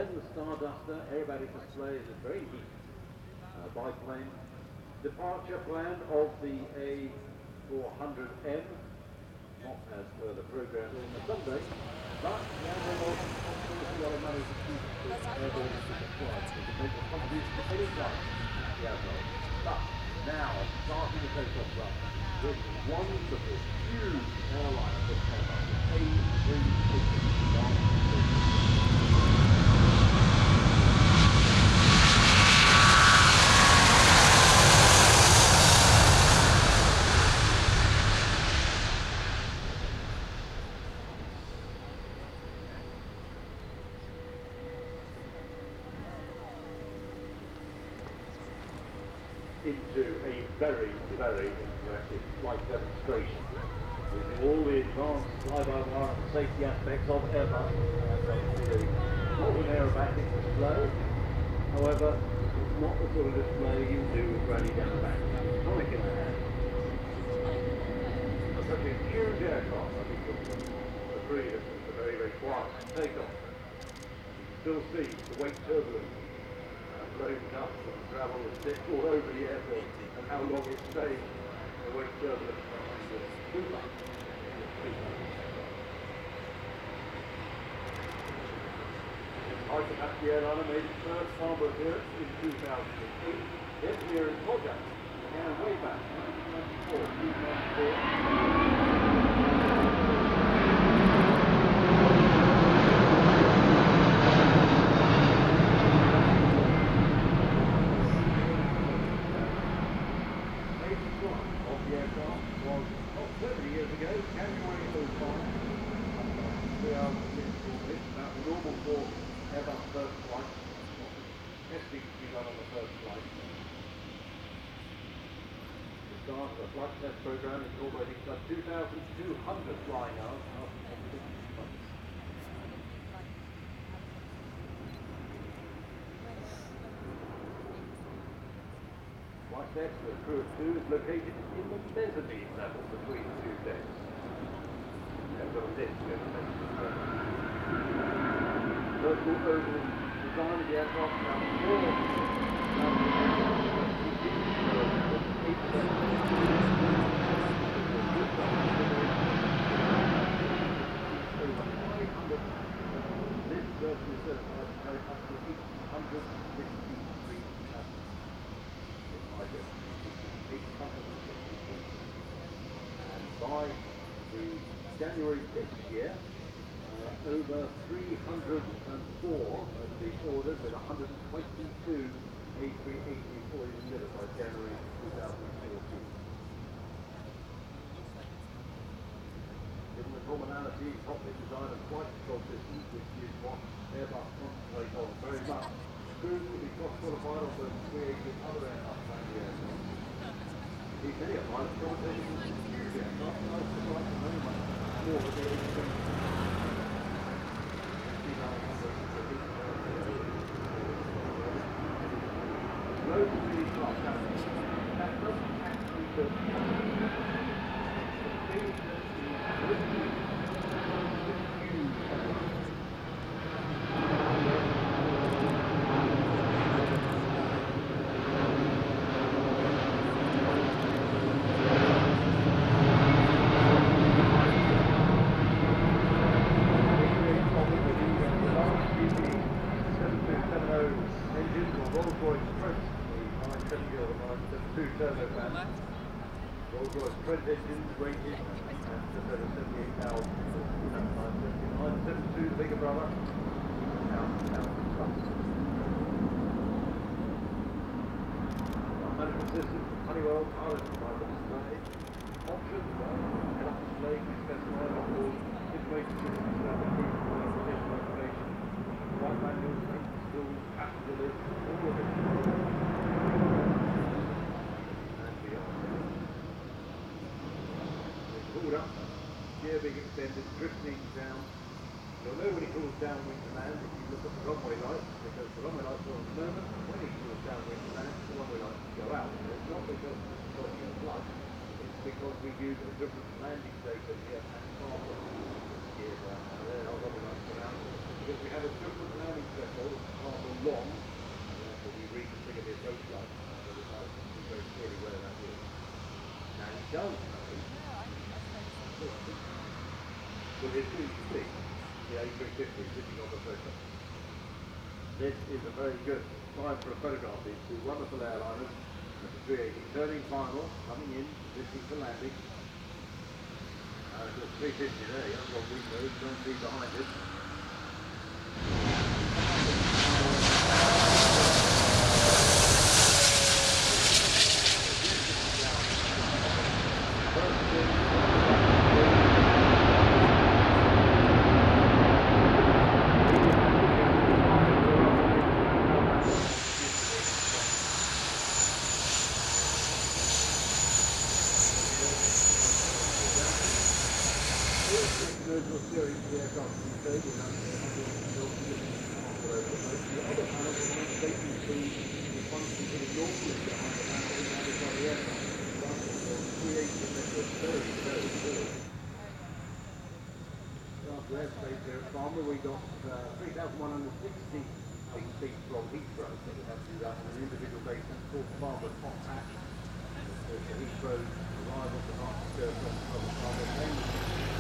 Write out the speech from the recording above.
Then the Starduster aerobatic display is a very neat biplane. Departure plan of the A400M, not as per the program on the Sunday, but we have almost a lot of money to keep the airborne to the flight. We can make a contribution to any flight at the airport. But now, starting the takeoff run, this wonderful, huge airliner this Airbus, the A380. Into a very, very interactive flight demonstration using all the advanced fly-by-wire and safety aspects of Airbus and not an aerobatic display. However, it's not the sort of display you do with Granny down the back, tonic in the hand. It's such a huge aircraft, I think you'll agree that it's a very, very quiet takeoff. You can still see the wake turbulence. Road cuts and gravel and stick all over the airport and how long it stays the wake turbulence behind the Cooper. Hypercapacity airliner made its first Farnborough appearance in 2008. The engineering project began way back in 1994. The flight test program is already got 2,200 flying hours after competition flights. Flight test for crew of 2 is located in the mezzanine level between the two decks. They've got a lift to vertical oval design of the aircraft around by January this year, over 304 have been ordered with 122 A380 fully delivered by January 2014. Given the commonality, properly designed and flight control systems, which is what Airbus concentrates on very much, crews will be cross-qualified on those created other aircraft family aircraft. These many of pilots competition with huge aircraft, and I would like to know much more of the A380. Loads of really flight happening. That doesn't actually build Rolls-Royce Trent engines rated at just over 78,000. 972, the bigger brother, 1,000 plus. Management system, Honeywell, pilot driver display. Options, head-up display, specified on board, information system, additional information, flight manuals, maintenance tools, passenger list, all of it. Up, gear being extended, drifting down. You'll know when he calls downwind to land if you look at the runway lights, because the runway lights are on the moment. When he calls downwind to land, the runway lights go out. It's not because it's got in flood, it's because we use a different landing data here at Farnborough. gear down now there. I'll probably like to put out because we have a different landing threshold, rather long, and therefore we reconfigure the approach light so that I can see very clearly where that is. Now you don't know. Well, it's easy to see the A380 sitting on the photo. This is a very good time for a photograph. These two wonderful airliners, the 380 turning final, coming in, positioning for landing. The 350 there, that's what we know, don't see behind it. Farnborough, we got 3,168 feet from Heathrow, so we have to do that on an individual basis called Farnborough Top Hatch. The Heathrow arrival to Mark from Farnborough.